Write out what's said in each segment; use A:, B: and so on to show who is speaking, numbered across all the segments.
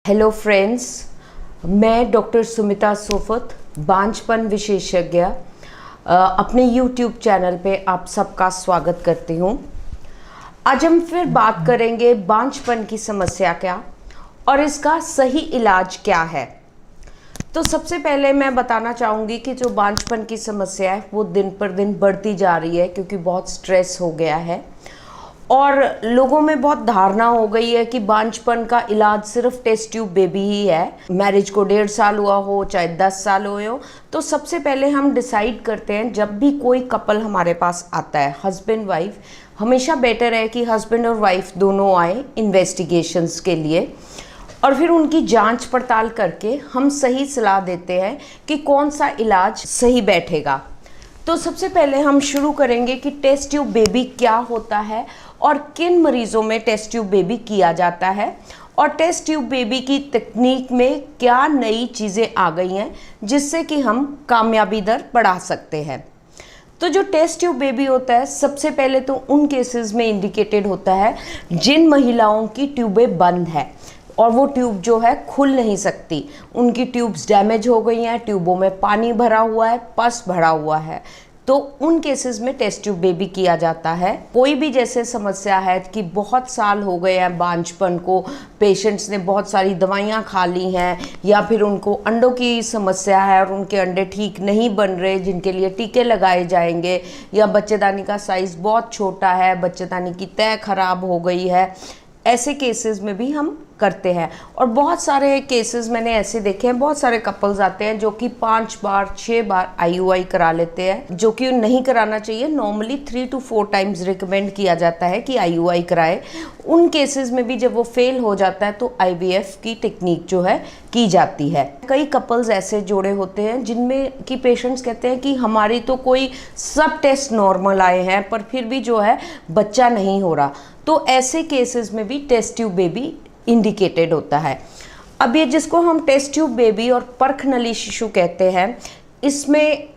A: Hello friends, मैं doctor Sumita Sofat, बांझपन विशेषज्ञ, अपने यूट्यूब चैनल पे आप सबका स्वागत करती हूँ। आज हम फिर बात करेंगे बांझपन की समस्या क्या और इसका सही इलाज क्या है। तो सबसे पहले मैं बताना चाहूँगी कि जो बांझपन की समस्या है वो दिन पर दिन बढ़ती जा रही है, क्योंकि बहुत स्ट्रेस हो गया है और लोगों में बहुत धारणा हो गई है कि बांझपन का इलाज सिर्फ टेस्ट ट्यूब बेबी ही है। मैरिज को 1.5 साल हुआ हो चाहे 10 साल हुए हो, तो सबसे पहले हम डिसाइड करते हैं, जब भी कोई कपल हमारे पास आता है, हस्बैंड वाइफ, हमेशा बेटर है कि हस्बैंड और वाइफ दोनों आए इन्वेस्टिगेशंस के लिए और फिर उनकी जांच पड़ताल करके हम सही सलाह देते हैं कि कौन सा इलाज सही बैठेगा। तो सबसे पहले हम शुरू करेंगे कि टेस्ट ट्यूब बेबी क्या होता है और किन मरीजों में टेस्ट ट्यूब बेबी किया जाता है और टेस्ट ट्यूब बेबी की तकनीक में क्या नई चीज़ें आ गई हैं जिससे कि हम कामयाबी दर बढ़ा सकते हैं। तो जो टेस्ट ट्यूब बेबी होता है, सबसे पहले तो उन केसेस में इंडिकेटेड होता है जिन महिलाओं की ट्यूबें बंद है और वो ट्यूब जो है खुल नहीं सकती, उनकी ट्यूब्स डैमेज हो गई हैं, ट्यूबों में पानी भरा हुआ है, पस भरा हुआ है, तो उन केसेस में टेस्ट ट्यूब बेबी किया जाता है। कोई भी जैसे समस्या है कि बहुत साल हो गए हैं बांझपन को, पेशेंट्स ने बहुत सारी दवाइयाँ खा ली हैं या फिर उनको अंडों की समस्या है और उनके अंडे ठीक नहीं बन रहे, जिनके लिए टीके लगाए जाएंगे, या बच्चेदानी का साइज़ बहुत छोटा है, बच्चेदानी की तय खराब हो गई है, ऐसे केसेस में भी हम करते हैं। और बहुत सारे केसेस मैंने ऐसे देखे हैं, बहुत सारे कपल्स आते हैं जो कि 5 बार 6 बार IUI करा लेते हैं, जो कि नहीं कराना चाहिए। नॉर्मली 3 to 4 टाइम्स रिकमेंड किया जाता है कि IUI कराए। उन केसेस में भी जब वो फेल हो जाता है तो IVF की टेक्निक जो है की जाती है। कई कपल्स ऐसे जोड़े होते हैं जिनमें कि पेशेंट्स कहते हैं कि हमारी तो कोई सब टेस्ट नॉर्मल आए हैं पर फिर भी जो है बच्चा नहीं हो रहा, तो ऐसे केसेस में भी टेस्ट ट्यूब बेबी इंडिकेटेड होता है। अब ये जिसको हम टेस्ट ट्यूब बेबी और परखनली शिशु कहते हैं, इसमें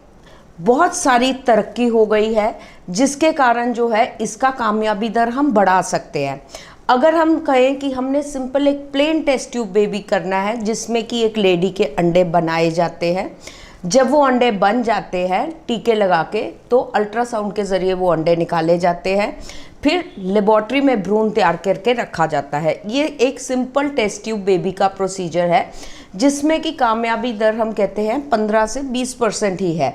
A: बहुत सारी तरक्की हो गई है जिसके कारण जो है इसका कामयाबी दर हम बढ़ा सकते हैं। अगर हम कहें कि हमने सिंपल एक प्लेन टेस्ट ट्यूब बेबी करना है जिसमें कि एक लेडी के अंडे बनाए जाते हैं, जब वो अंडे बन जाते हैं टीके लगा के, तो अल्ट्रासाउंड के ज़रिए वो अंडे निकाले जाते हैं, फिर लेबॉर्ट्री में भ्रूण तैयार करके रखा जाता है। ये एक सिंपल टेस्ट ट्यूब बेबी का प्रोसीजर है जिसमें कि कामयाबी दर हम कहते हैं 15 से 20% ही है।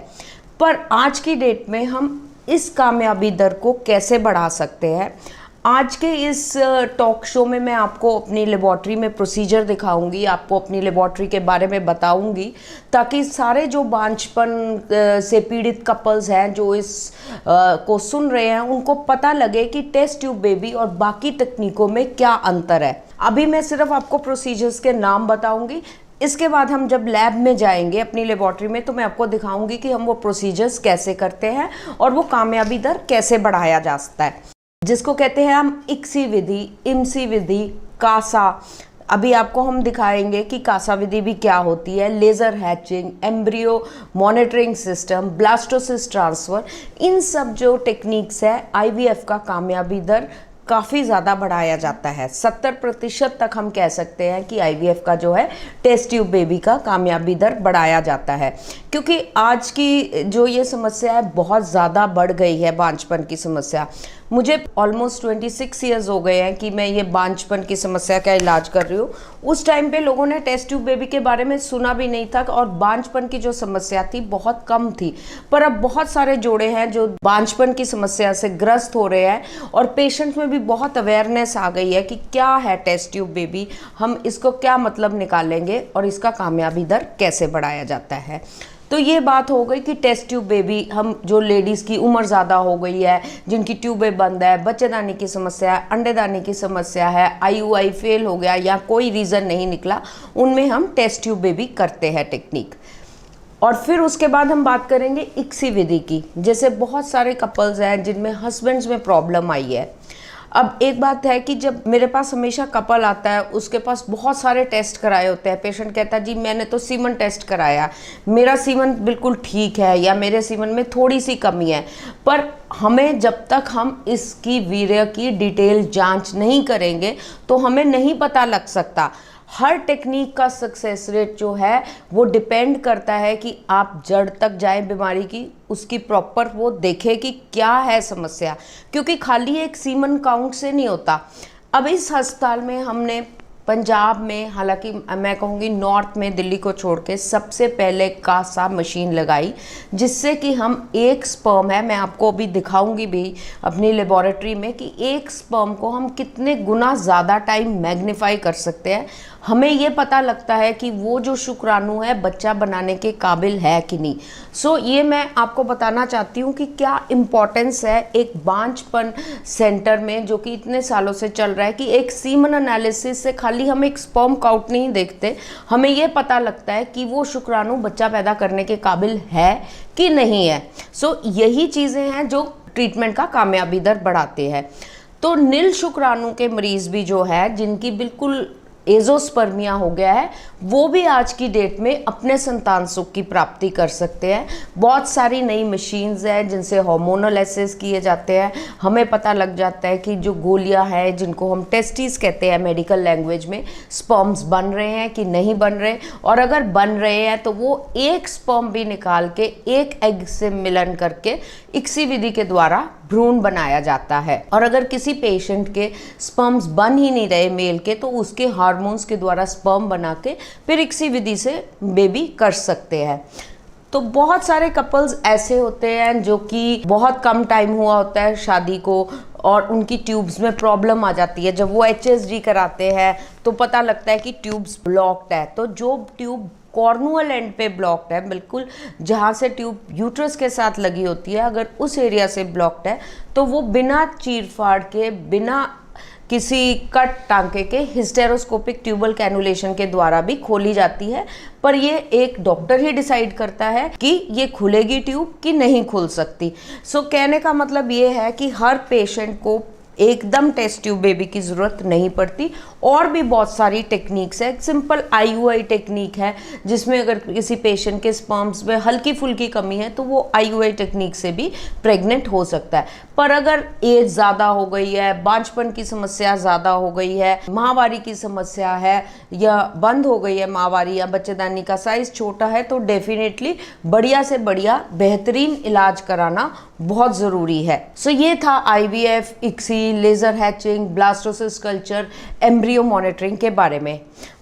A: पर आज की डेट में हम इस कामयाबी दर को कैसे बढ़ा सकते हैं, आज के इस टॉक शो में मैं आपको अपनी लेबॉर्ट्री में प्रोसीजर दिखाऊंगी, आपको अपनी लेबॉर्ट्री के बारे में बताऊंगी, ताकि सारे जो बांझपन से पीड़ित कपल्स हैं जो इस को सुन रहे हैं उनको पता लगे कि टेस्ट ट्यूब बेबी और बाकी तकनीकों में क्या अंतर है। अभी मैं सिर्फ आपको प्रोसीजर्स के नाम बताऊंगी, इसके बाद हम जब लैब में जाएंगे अपनी लेबॉर्ट्री में तो मैं आपको दिखाऊंगी कि हम वो प्रोसीजर्स कैसे करते हैं और वो कामयाबी दर कैसे बढ़ाया जा सकता है, जिसको कहते हैं हम ICSI विधि, IMSI विधि, कासा। अभी आपको हम दिखाएंगे कि कासा विधि भी क्या होती है, laser hatching, embryo monitoring system, blastocyst transfer, इन सब जो टेक्निक्स है IVF का कामयाबी दर काफ़ी ज़्यादा बढ़ाया जाता है। 70% तक हम कह सकते हैं कि IVF का जो है टेस्ट ट्यूब बेबी का कामयाबी दर बढ़ाया जाता है, क्योंकि आज की जो ये समस्या है बहुत ज़्यादा बढ़ गई है, बांझपन की समस्या। मुझे ऑलमोस्ट 26 ईयर्स हो गए हैं कि मैं ये बांझपन की समस्या का इलाज कर रही हूँ। उस टाइम पे लोगों ने टेस्ट ट्यूब बेबी के बारे में सुना भी नहीं था और बांझपन की जो समस्या थी बहुत कम थी। पर अब बहुत सारे जोड़े हैं जो बांझपन की समस्या से ग्रस्त हो रहे हैं और पेशेंट्स में भी बहुत अवेयरनेस आ गई है कि क्या है टेस्ट ट्यूब बेबी, हम इसको क्या मतलब निकालेंगे और इसका कामयाबी दर कैसे बढ़ाया जाता है। तो ये बात हो गई कि टेस्ट ट्यूब बेबी, हम जो लेडीज़ की उम्र ज़्यादा हो गई है, जिनकी ट्यूबें बंद है, बच्चेदानी की समस्या है, अंडेदानी की समस्या है, IUI फेल हो गया या कोई रीज़न नहीं निकला, उनमें हम टेस्ट ट्यूब बेबी करते हैं टेक्निक। और फिर उसके बाद हम बात करेंगे ICSI विधि की। जैसे बहुत सारे कपल्स हैं जिनमें हस्बैंड्स में प्रॉब्लम आई है। अब एक बात है कि जब मेरे पास हमेशा कपल आता है, उसके पास बहुत सारे टेस्ट कराए होते हैं। पेशेंट कहता है जी मैंने तो सीमन टेस्ट कराया, मेरा सीमन बिल्कुल ठीक है या मेरे सीमन में थोड़ी सी कमी है, पर हमें जब तक हम इसकी वीर्य की डिटेल जांच नहीं करेंगे तो हमें नहीं पता लग सकता। हर टेक्निक का सक्सेस रेट जो है वो डिपेंड करता है कि आप जड़ तक जाएं बीमारी की, उसकी प्रॉपर वो देखें कि क्या है समस्या, क्योंकि खाली एक सीमन काउंट से नहीं होता। अब इस अस्पताल में हमने पंजाब में, हालांकि मैं कहूँगी नॉर्थ में, दिल्ली को छोड़ के सबसे पहले कासा मशीन लगाई, जिससे कि हम एक स्पर्म है, मैं आपको अभी दिखाऊंगी भी अपनी लेबोरेटरी में कि एक स्पर्म को हम कितने गुना ज़्यादा टाइम मैग्नीफाई कर सकते हैं। हमें ये पता लगता है कि वो जो शुक्राणु है बच्चा बनाने के काबिल है कि नहीं। ये मैं आपको बताना चाहती हूँ कि क्या इम्पोर्टेंस है एक बांझपन सेंटर में, जो कि इतने सालों से चल रहा है, कि एक सीमन एनालिसिस से खाली हम एक स्पर्म काउंट नहीं देखते, हमें ये पता लगता है कि वो शुक्राणु बच्चा पैदा करने के काबिल है कि नहीं है। यही चीज़ें हैं जो ट्रीटमेंट का कामयाबी दर बढ़ाते हैं। तो नील शुक्राणु के मरीज भी जो है, जिनकी बिल्कुल एजोस्पर्मिया हो गया है, वो भी आज की डेट में अपने संतान सुख की प्राप्ति कर सकते हैं। बहुत सारी नई मशीन्स हैं जिनसे हार्मोनल एसेस किए जाते हैं। हमें पता लग जाता है कि जो गोलियां हैं, जिनको हम टेस्टिस कहते हैं मेडिकल लैंग्वेज में, स्पर्म्स बन रहे हैं कि नहीं बन रहे, और अगर बन रहे हैं तो वो एक स्पर्म भी निकाल के एक एग से मिलन करके इक्सी विधि के द्वारा भ्रूण बनाया जाता है। और अगर किसी पेशेंट के स्पर्म्स बन ही नहीं रहे मेल के, तो उसके हार्मोन्स के द्वारा स्पर्म बना के फिर इक्सी विधि से बेबी कर सकते हैं। तो बहुत सारे कपल्स ऐसे होते हैं जो कि बहुत कम टाइम हुआ होता है शादी को, और उनकी ट्यूब्स में प्रॉब्लम आ जाती है। जब वो HSG कराते हैं तो पता लगता है कि ट्यूब्स ब्लॉक्ड है। तो जो ट्यूब कॉर्नुअल एंड पे ब्लॉक्ड है, बिल्कुल जहाँ से ट्यूब यूट्रस के साथ लगी होती है, अगर उस एरिया से ब्लॉक्ड है तो वो बिना चीर फाड़ के, बिना किसी कट टांके के हिस्टेरोस्कोपिक ट्यूबल कैनुलेशन के द्वारा भी खोली जाती है। पर ये एक डॉक्टर ही डिसाइड करता है कि ये खुलेगी ट्यूब कि नहीं खुल सकती। कहने का मतलब ये है कि हर पेशेंट को एकदम टेस्ट ट्यूब बेबी की ज़रूरत नहीं पड़ती। और भी बहुत सारी टेक्निक्स है। सिंपल IUI टेक्निक है, जिसमें अगर किसी पेशेंट के स्पर्म्स में हल्की फुल्की कमी है तो वो IUI टेक्निक से भी प्रेग्नेंट हो सकता है। पर अगर एज ज़्यादा हो गई है, बांझपन की समस्या ज़्यादा हो गई है, माहवारी की समस्या है, या बंद हो गई है माहवारी, या बच्चेदानी का साइज़ छोटा है, तो डेफिनेटली बढ़िया से बढ़िया बेहतरीन इलाज कराना बहुत ज़रूरी है। ये था IVF, ICSI, laser hatching, blastocyst culture, embryo monitoring के बारे में।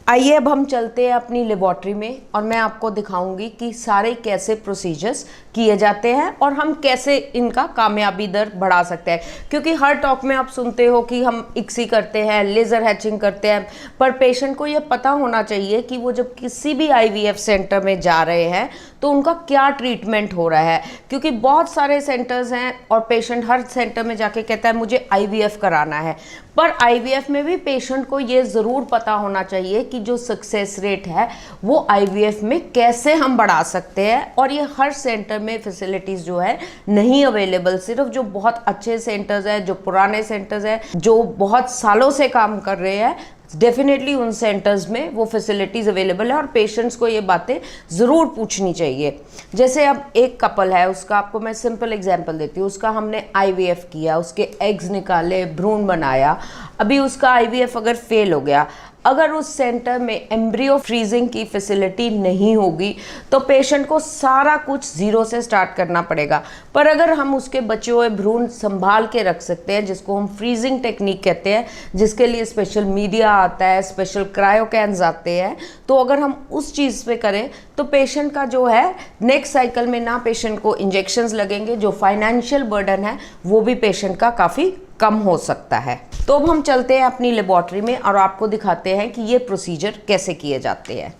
A: आइए अब हम चलते हैं अपनी लेबोरेटरी में, और मैं आपको दिखाऊंगी कि सारे कैसे प्रोसीजर्स किए जाते हैं और हम कैसे इनका कामयाबी दर बढ़ा सकते हैं। क्योंकि हर टॉक में आप सुनते हो कि हम ICSI करते हैं, लेज़र हैचिंग करते हैं, पर पेशेंट को ये पता होना चाहिए कि वो जब किसी भी IVF सेंटर में जा रहे हैं तो उनका क्या ट्रीटमेंट हो रहा है। क्योंकि बहुत सारे सेंटर्स हैं और पेशेंट हर सेंटर में जाके कहता है मुझे IVF कराना है, पर IVF में भी पेशेंट को ये ज़रूर पता होना चाहिए कि जो सक्सेस रेट है वो IVF में कैसे हम बढ़ा सकते हैं। और ये हर सेंटर में फैसिलिटीज़ जो है नहीं अवेलेबल। सिर्फ जो बहुत अच्छे सेंटर्स हैं, जो पुराने सेंटर्स हैं, जो बहुत सालों से काम कर रहे हैं, डेफिनेटली उन सेंटर्स में वो फैसिलिटीज़ अवेलेबल है। और पेशेंट्स को ये बातें ज़रूर पूछनी चाहिए। जैसे अब एक कपल है, उसका आपको मैं सिंपल एग्जांपल देती हूँ। उसका हमने IVF किया, उसके एग्स निकाले, भ्रूण बनाया, अभी उसका IVF अगर फेल हो गया, अगर उस सेंटर में एम्ब्रियो फ्रीजिंग की फैसिलिटी नहीं होगी तो पेशेंट को सारा कुछ ज़ीरो से स्टार्ट करना पड़ेगा। पर अगर हम उसके बचे हुए भ्रूण संभाल के रख सकते हैं, जिसको हम फ्रीजिंग टेक्निक कहते हैं, जिसके लिए स्पेशल मीडिया आता है, स्पेशल क्रायोकैन्स आते हैं, तो अगर हम उस चीज़ पे करें तो पेशेंट का जो है नेक्स्ट साइकिल में ना पेशेंट को इंजेक्शंस लगेंगे, जो फाइनेंशियल बर्डन है वो भी पेशेंट का काफ़ी कम हो सकता है। तो अब हम चलते हैं अपनी लेबोरेटरी में और आपको दिखाते हैं कि ये प्रोसीजर कैसे किए जाते हैं।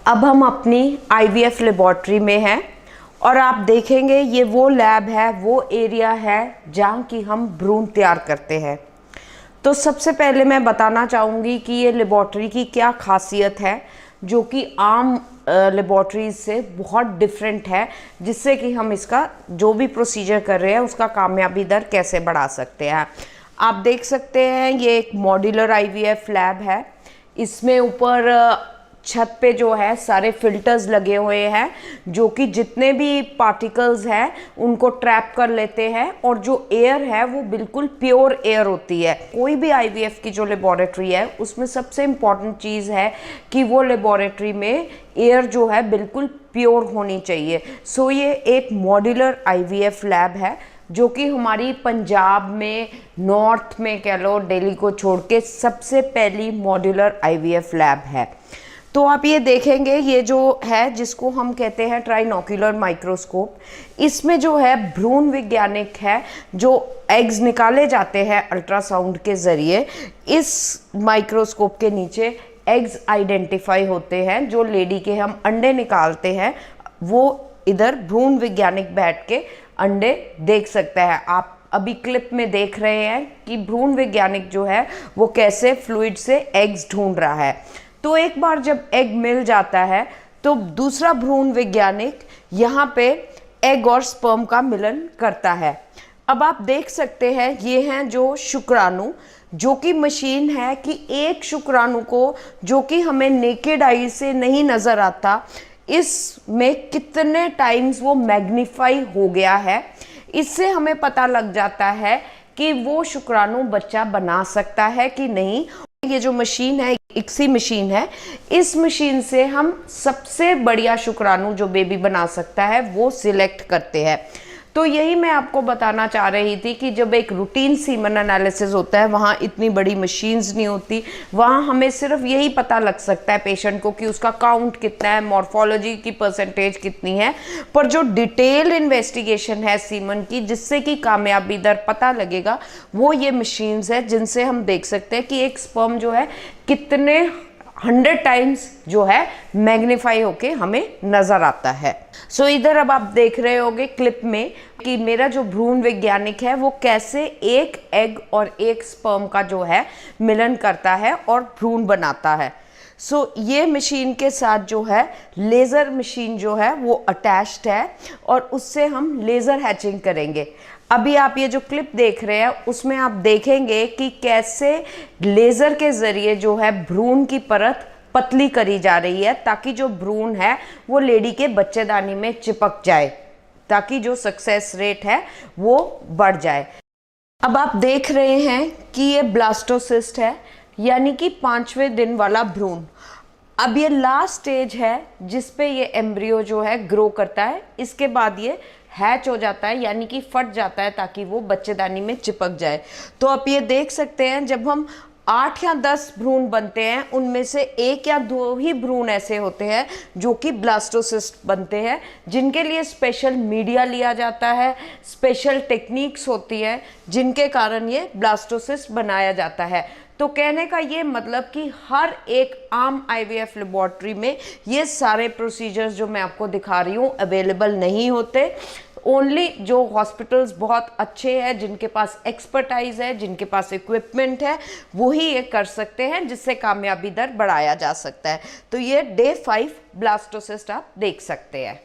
A: अब हम अपनी IVF लेबोरेटरी में हैं और आप देखेंगे ये वो लैब है, वो एरिया है जहाँ की हम भ्रूण तैयार करते हैं। तो सबसे पहले मैं बताना चाहूँगी कि ये लेबोरेटरी की क्या खासियत है, जो कि आम लेबोरेटरीज से बहुत डिफरेंट है, जिससे कि हम इसका जो भी प्रोसीजर कर रहे हैं उसका कामयाबी दर कैसे बढ़ा सकते हैं। आप देख सकते हैं ये एक मॉड्यूलर IVF लैब है। इसमें ऊपर छत पे जो है सारे फिल्टर्स लगे हुए हैं जो कि जितने भी पार्टिकल्स हैं उनको ट्रैप कर लेते हैं, और जो एयर है वो बिल्कुल प्योर एयर होती है। कोई भी आईवीएफ की जो लेबोरेटरी है उसमें सबसे इम्पॉर्टेंट चीज़ है कि वो लेबोरेटरी में एयर जो है बिल्कुल प्योर होनी चाहिए। सो ये एक मॉड्यूलर आईवीएफ लैब है जो कि हमारी पंजाब में, नॉर्थ में कह लो, दिल्ली को छोड़ के सबसे पहली मॉड्यूलर आईवीएफ लैब है। तो आप ये देखेंगे, ये जो है जिसको हम कहते हैं ट्राइनोक्यूलर माइक्रोस्कोप, इसमें जो है भ्रूण वैज्ञानिक है जो एग्स निकाले जाते हैं अल्ट्रासाउंड के ज़रिए। इस माइक्रोस्कोप के नीचे एग्स आइडेंटिफाई होते हैं। जो लेडी के हम अंडे निकालते हैं वो इधर भ्रूण वैज्ञानिक बैठ के अंडे देख सकता है। आप अभी क्लिप में देख रहे हैं कि भ्रूण वैज्ञानिक जो है वो कैसे फ्लूइड से एग्स ढूंढ रहा है। तो एक बार जब एग मिल जाता है तो दूसरा भ्रूण वैज्ञानिक यहाँ पे एग और स्पर्म का मिलन करता है। अब आप देख सकते हैं ये हैं जो शुक्राणु, जो कि मशीन है कि एक शुक्राणु को, जो कि हमें नेकेड आई से नहीं नज़र आता, इसमें कितने टाइम्स वो मैग्नीफाई हो गया है। इससे हमें पता लग जाता है कि वो शुक्राणु बच्चा बना सकता है कि नहीं। ये जो मशीन है इक्सी मशीन है, इस मशीन से हम सबसे बढ़िया शुक्राणु जो बेबी बना सकता है वो सिलेक्ट करते हैं। तो यही मैं आपको बताना चाह रही थी कि जब एक रूटीन सीमन एनालिसिस होता है वहाँ इतनी बड़ी मशीन्स नहीं होती, वहाँ हमें सिर्फ यही पता लग सकता है पेशेंट को कि उसका काउंट कितना है, मॉर्फोलॉजी की परसेंटेज कितनी है। पर जो डिटेल इन्वेस्टिगेशन है सीमन की, जिससे कि कामयाबी दर पता लगेगा, वो ये मशीन्स है जिनसे हम देख सकते हैं कि एक स्पर्म जो है कितने 100 टाइम्स जो है मैग्नीफाई होके हमें नजर आता है। सो इधर अब आप देख रहे होगे क्लिप में कि मेरा जो भ्रूण वैज्ञानिक है वो कैसे एक एग और एक स्पर्म का जो है मिलन करता है और भ्रूण बनाता है। सो ये मशीन के साथ जो है लेज़र मशीन जो है वो अटैच्ड है और उससे हम लेज़र हैचिंग करेंगे। अभी आप ये जो क्लिप देख रहे हैं उसमें आप देखेंगे कि कैसे लेज़र के ज़रिए जो है भ्रूण की परत पतली करी जा रही है, ताकि जो भ्रूण है वो लेडी के बच्चेदानी में चिपक जाए, ताकि जो सक्सेस रेट है वो बढ़ जाए। अब आप देख रहे हैं कि ये ब्लास्टोसिस्ट है, यानी कि 5वें दिन वाला भ्रूण। अब ये लास्ट स्टेज है जिस पे ये एम्ब्रियो जो है ग्रो करता है। इसके बाद ये हैच हो जाता है, यानी कि फट जाता है ताकि वो बच्चेदानी में चिपक जाए। तो आप ये देख सकते हैं जब हम 8 या 10 भ्रूण बनते हैं, उनमें से 1 या 2 ही भ्रूण ऐसे होते हैं जो कि ब्लास्टोसिस्ट बनते हैं, जिनके लिए स्पेशल मीडिया लिया जाता है, स्पेशल टेक्निक्स होती है जिनके कारण ये ब्लास्टोसिस्ट बनाया जाता है। तो कहने का ये मतलब कि हर एक आम आईवीएफ लेबोरेटरी में ये सारे प्रोसीजर्स जो मैं आपको दिखा रही हूँ अवेलेबल नहीं होते। ओनली जो हॉस्पिटल्स बहुत अच्छे हैं, जिनके पास एक्सपर्टाइज है, जिनके पास इक्विपमेंट है, वही ये कर सकते हैं, जिससे कामयाबी दर बढ़ाया जा सकता है। तो ये डे 5 ब्लास्टोसिस्ट आप देख सकते हैं।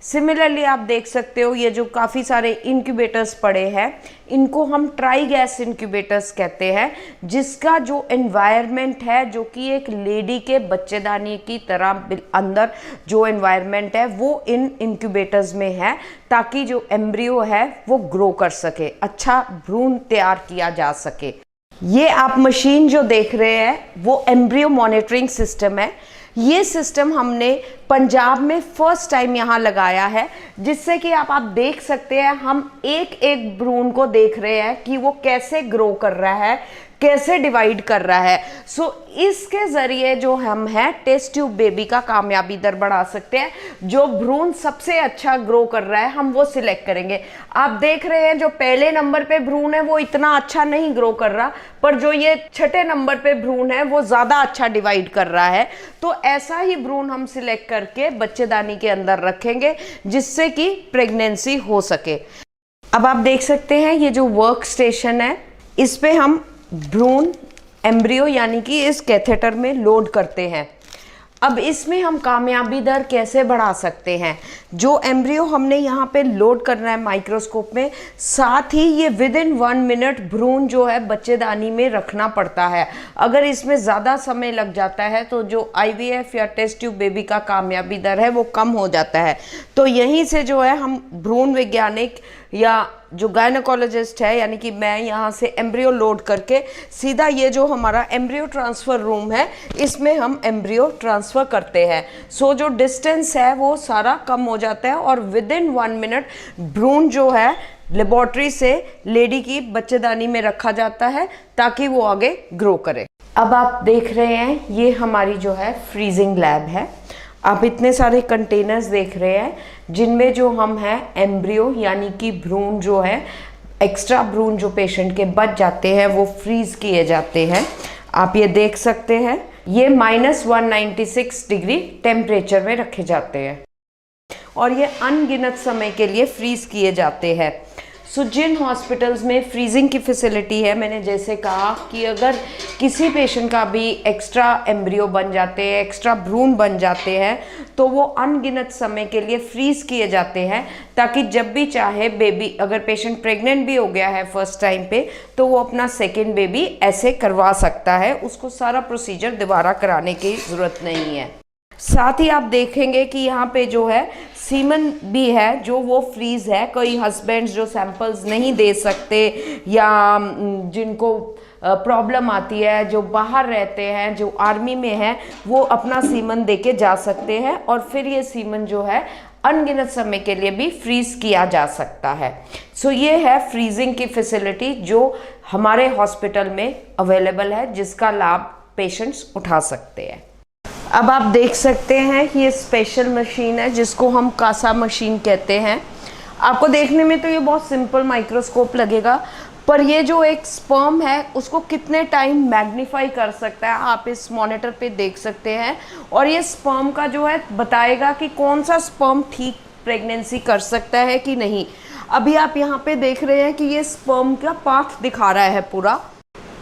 A: सिमिलरली आप देख सकते हो ये जो काफ़ी सारे इंक्यूबेटर्स पड़े हैं, इनको हम ट्राई गैस इंक्यूबेटर्स कहते हैं, जिसका जो एनवायरनमेंट है, जो कि एक लेडी के बच्चेदानी की तरह अंदर जो एनवायरनमेंट है वो इन इंक्यूबेटर्स में है, ताकि जो एम्ब्रियो है वो ग्रो कर सके, अच्छा भ्रूण तैयार किया जा सके। ये आप मशीन जो देख रहे हैं वो एम्ब्रियो मॉनिटरिंग सिस्टम है। ये सिस्टम हमने पंजाब में फर्स्ट टाइम यहाँ लगाया है, जिससे कि आप देख सकते हैं हम एक एक भ्रूण को देख रहे हैं कि वो कैसे ग्रो कर रहा है, कैसे डिवाइड कर रहा है। सो इसके ज़रिए जो हम हैं टेस्ट ट्यूब बेबी का कामयाबी दर बढ़ा सकते हैं। जो भ्रूण सबसे अच्छा ग्रो कर रहा है हम वो सिलेक्ट करेंगे। आप देख रहे हैं जो पहले नंबर पे भ्रूण है वो इतना अच्छा नहीं ग्रो कर रहा, पर जो ये छठे नंबर पे भ्रूण है वो ज़्यादा अच्छा डिवाइड कर रहा है। तो ऐसा ही भ्रूण हम सिलेक्ट करके बच्चेदानी के अंदर रखेंगे, जिससे कि प्रेगनेंसी हो सके। अब आप देख सकते हैं ये जो वर्क स्टेशन है, इस पे हम भ्रूण एम्ब्रियो यानी कि इस कैथेटर में लोड करते हैं। अब इसमें हम कामयाबी दर कैसे बढ़ा सकते हैं? जो एम्ब्रियो हमने यहाँ पे लोड करना है माइक्रोस्कोप में, साथ ही ये विद इन 1 मिनट भ्रूण जो है बच्चेदानी में रखना पड़ता है। अगर इसमें ज़्यादा समय लग जाता है तो जो IVF या टेस्ट ट्यूब बेबी का कामयाबी दर है वो कम हो जाता है। तो यहीं से जो है हम भ्रूण वैज्ञानिक या जो गायनेकोलॉजिस्ट है, यानी कि मैं यहाँ से एम्ब्रियो लोड करके सीधा ये जो हमारा एम्ब्रियो ट्रांसफ़र रूम है इसमें हम एम्ब्रियो ट्रांसफ़र करते हैं। सो जो डिस्टेंस है वो सारा कम हो जाता है और विद इन 1 मिनट भ्रूण जो है लेबोरेटरी से लेडी की बच्चेदानी में रखा जाता है ताकि वो आगे ग्रो करे। अब आप देख रहे हैं ये हमारी जो है फ्रीजिंग लैब है। आप इतने सारे कंटेनर्स देख रहे हैं जिनमें जो हम हैं एम्ब्रियो यानी कि भ्रूण जो है, एक्स्ट्रा भ्रूण जो पेशेंट के बच जाते हैं वो फ्रीज किए जाते हैं। आप ये देख सकते हैं ये -196 डिग्री टेम्परेचर में रखे जाते हैं और ये अनगिनत समय के लिए फ्रीज किए जाते हैं। सो जिन हॉस्पिटल्स में फ्रीजिंग की फैसिलिटी है, मैंने जैसे कहा कि अगर किसी पेशेंट का भी एक्स्ट्रा एम्ब्रियो बन जाते हैं, एक्स्ट्रा भ्रूण बन जाते हैं, तो वो अनगिनत समय के लिए फ्रीज किए जाते हैं ताकि जब भी चाहे बेबी, अगर पेशेंट प्रेग्नेंट भी हो गया है फर्स्ट टाइम पे, तो वो अपना सेकेंड बेबी ऐसे करवा सकता है। उसको सारा प्रोसीजर दोबारा कराने की ज़रूरत नहीं है। साथ ही आप देखेंगे कि यहाँ पे जो है सीमन भी है जो वो फ्रीज है। कई हस्बैंड्स जो सैंपल्स नहीं दे सकते या जिनको प्रॉब्लम आती है, जो बाहर रहते हैं, जो आर्मी में हैं, वो अपना सीमन दे के जा सकते हैं और फिर ये सीमन जो है अनगिनत समय के लिए भी फ्रीज किया जा सकता है। सो ये है फ्रीजिंग की फैसिलिटी जो हमारे हॉस्पिटल में अवेलेबल है, जिसका लाभ पेशेंट्स उठा सकते हैं। अब आप देख सकते हैं कि ये स्पेशल मशीन है जिसको हम कासा मशीन कहते हैं। आपको देखने में तो ये बहुत सिंपल माइक्रोस्कोप लगेगा, पर ये जो एक स्पर्म है उसको कितने टाइम मैग्नीफाई कर सकता है आप इस मॉनिटर पे देख सकते हैं। और ये स्पर्म का जो है बताएगा कि कौन सा स्पर्म ठीक प्रेगनेंसी कर सकता है कि नहीं। अभी आप यहाँ पे देख रहे हैं कि ये स्पर्म का पाथ दिखा रहा है पूरा।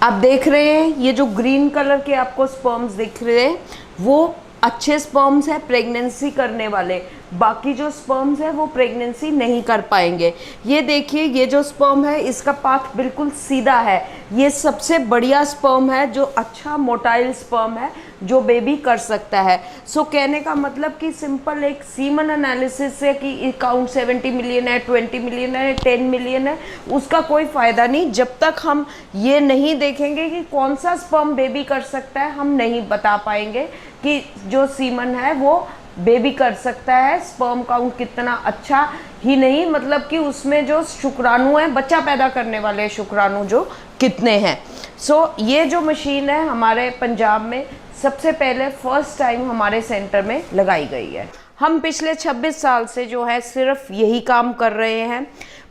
A: आप देख रहे हैं ये जो ग्रीन कलर के आपको स्पर्म्स दिख रहे हैं वो अच्छे स्पर्म्स हैं प्रेगनेंसी करने वाले, बाकी जो स्पर्म्स है वो प्रेगनेंसी नहीं कर पाएंगे। ये देखिए ये जो स्पर्म है इसका पाथ बिल्कुल सीधा है, ये सबसे बढ़िया स्पर्म है जो अच्छा मोटाइल स्पर्म है जो बेबी कर सकता है। सो कहने का मतलब कि सिंपल एक सीमन एनालिसिस से कि काउंट 70 मिलियन है, 20 मिलियन है, 10 मिलियन है, उसका कोई फ़ायदा नहीं जब तक हम ये नहीं देखेंगे कि कौन सा स्पर्म बेबी कर सकता है। हम नहीं बता पाएंगे कि जो सीमन है वो बेबी कर सकता है, स्पर्म काउंट कितना अच्छा ही नहीं, मतलब कि उसमें जो शुक्राणु है, बच्चा पैदा करने वाले शुक्राणु जो कितने हैं। सो ये जो मशीन है हमारे पंजाब में सबसे पहले फर्स्ट टाइम हमारे सेंटर में लगाई गई है। हम पिछले 26 साल से जो है सिर्फ यही काम कर रहे हैं।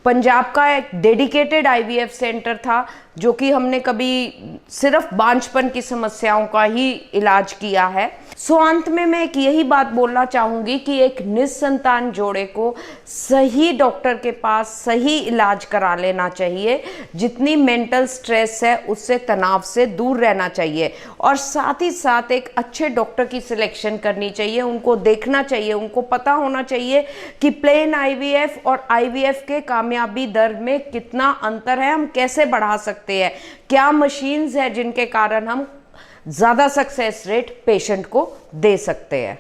A: पंजाब का एक डेडिकेटेड IVF सेंटर था जो कि हमने कभी सिर्फ बांझपन की समस्याओं का ही इलाज किया है। सो अंत में मैं एक यही बात बोलना चाहूँगी कि एक निसंतान जोड़े को सही डॉक्टर के पास सही इलाज करा लेना चाहिए। जितनी मेंटल स्ट्रेस है उससे, तनाव से दूर रहना चाहिए और साथ ही साथ एक अच्छे डॉक्टर की सिलेक्शन करनी चाहिए। उनको देखना चाहिए, उनको पता होना चाहिए कि प्लेन IVF और IVF के कामयाबी दर में कितना अंतर है, हम कैसे बढ़ा सकते हैं, क्या मशीन्स है जिनके कारण हम ज़्यादा सक्सेस रेट पेशेंट को दे सकते हैं।